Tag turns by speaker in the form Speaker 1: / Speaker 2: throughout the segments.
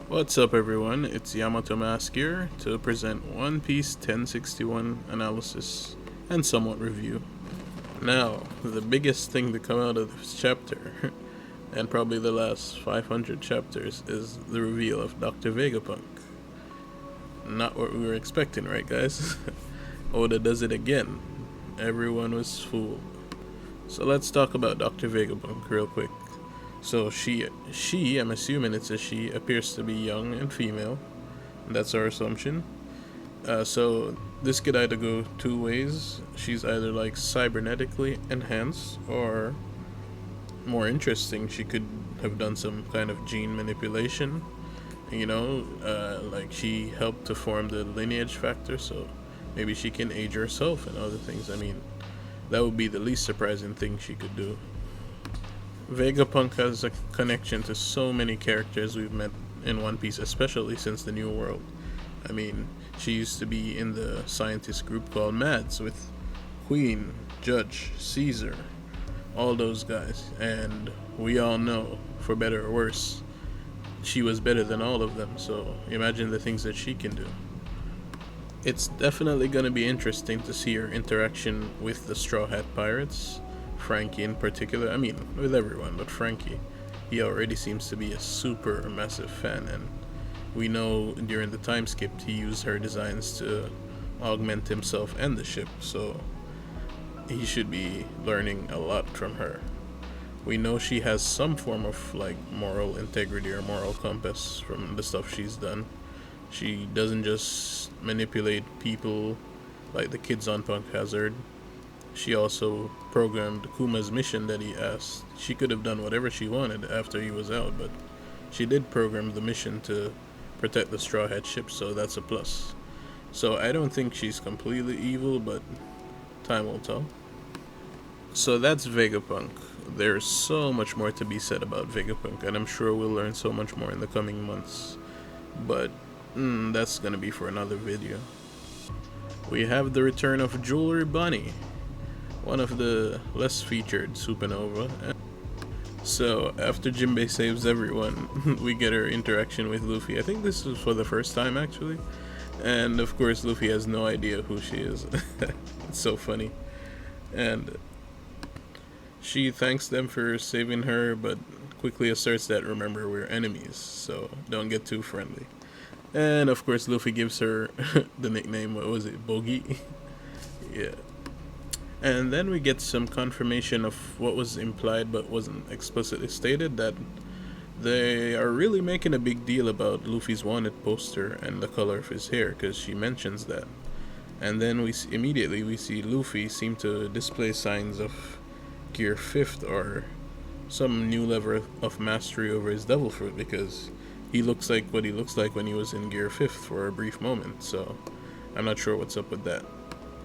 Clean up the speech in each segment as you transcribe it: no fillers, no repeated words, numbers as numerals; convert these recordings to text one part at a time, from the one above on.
Speaker 1: What's up, everyone? It's Yamato Mask here to present One Piece 1061 analysis and somewhat review. Now, the biggest thing to come out of this chapter, and probably the last 500 chapters, is the reveal of Dr. Vegapunk. Not what we were expecting, right, guys? Oda does it again. Everyone was fooled. So let's talk about Dr. Vegapunk real quick. So I'm assuming it's a she, appears to be young and female. That's our assumption. So this could either go two ways. She's either like cybernetically enhanced, or more interesting, she could have done some kind of gene manipulation. Like she helped to form the lineage factor, so maybe she can age herself and other things. I mean, that would be the least surprising thing she could do. Vegapunk has a connection to so many characters we've met in One Piece, especially since the New World. I mean, she used to be in the scientist group called Mads with Queen, Judge, Caesar, all those guys. And we all know, for better or worse, she was better than all of them, so imagine the things that she can do. It's definitely going to be interesting to see her interaction with the Straw Hat Pirates, Frankie in particular. I mean, with everyone, but Frankie. He already seems to be a super massive fan, and we know during the time skip he used her designs to augment himself and the ship, so he should be learning a lot from her. We know she has some form of like moral integrity or moral compass from the stuff she's done. She doesn't just manipulate people like the kids on Punk Hazard. She also programmed Kuma's mission that he asked. She could have done whatever she wanted after he was out, but she did program the mission to protect the Straw Hat ship, so that's a plus. So I don't think she's completely evil, but time will tell. So that's Vegapunk. There's so much more to be said about Vegapunk, and I'm sure we'll learn so much more in the coming months. But that's gonna be for another video. We have the return of Jewelry Bunny, one of the less featured Supernova. So, after Jinbei saves everyone, we get her interaction with Luffy. I think this is for the first time, actually. And of course, Luffy has no idea who she is. It's so funny. And she thanks them for saving her, but quickly asserts that, remember, we're enemies, so don't get too friendly. And of course, Luffy gives her the nickname, what was it, Bogey? Yeah. And then we get some confirmation of what was implied but wasn't explicitly stated, that they are really making a big deal about Luffy's wanted poster and the color of his hair, because she mentions that. And then immediately we see Luffy seem to display signs of Gear 5th, or some new level of mastery over his Devil Fruit, because he looks like what he looks like when he was in Gear 5th for a brief moment, so I'm not sure what's up with that.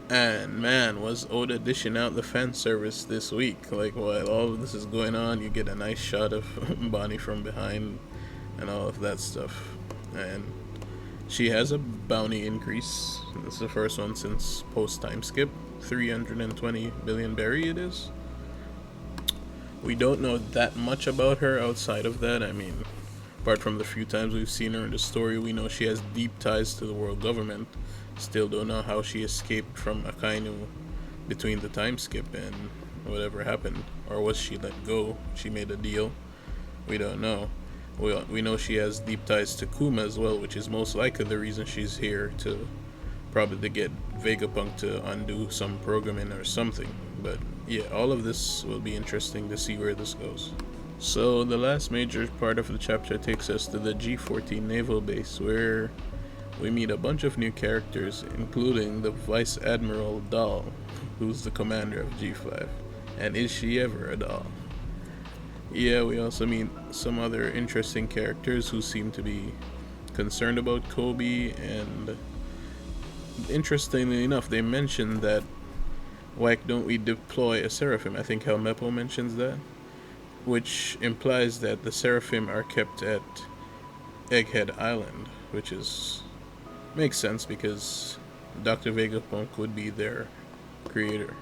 Speaker 1: And man, was Oda dishing out the fan service this week. Like, while all of this is going on, you get a nice shot of Bonnie from behind and all of that stuff. And she has a bounty increase. This is the first one since post time skip. 320 billion berry it is. We don't know that much about her outside of that. I mean, apart from the few times we've seen her in the story, we know she has deep ties to the world government. Still don't know how she escaped from Akainu between the time skip and whatever happened. Or was she let go? She made a deal? We don't know. We know she has deep ties to Kuma as well, which is most likely the reason she's here, to probably to get Vegapunk to undo some programming or something. But yeah, all of this will be interesting to see where this goes. So the last major part of the chapter takes us to the G14 naval base, where we meet a bunch of new characters, including the Vice Admiral Dahl, who's the commander of G5. And is she ever a doll? Yeah, we also meet some other interesting characters who seem to be concerned about Koby, and interestingly enough, they mentioned that, why don't we deploy a Seraphim? I think Helmeppo mentions that, which implies that the Seraphim are kept at Egghead Island, which makes sense because Dr. Vegapunk would be their creator.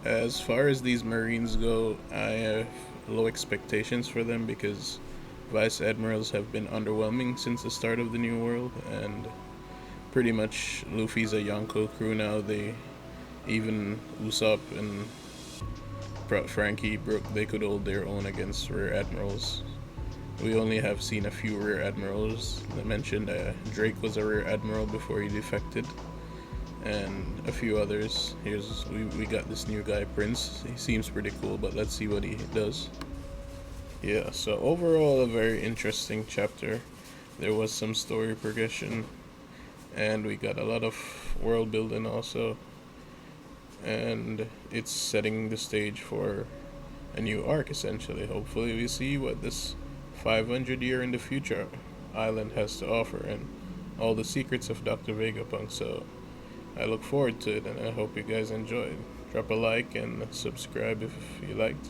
Speaker 1: As far as these Marines go, I have low expectations for them because Vice Admirals have been underwhelming since the start of the New World, and pretty much Luffy's a Yonko crew now. They even Usopp and Frankie Brook, they could hold their own against Rear Admirals. We only have seen a few Rear Admirals. I mentioned Drake was a Rear Admiral before he defected, and a few others. We got this new guy, Prince. He seems pretty cool, but let's see what he does. Yeah, so overall a very interesting chapter. There was some story progression, and we got a lot of world building also, and it's setting the stage for a new arc essentially. Hopefully we see what this 500 year in the future island has to offer and all the secrets of Dr. Vegapunk. So I look forward to it, and I hope you guys enjoyed. Drop a like and subscribe if you liked.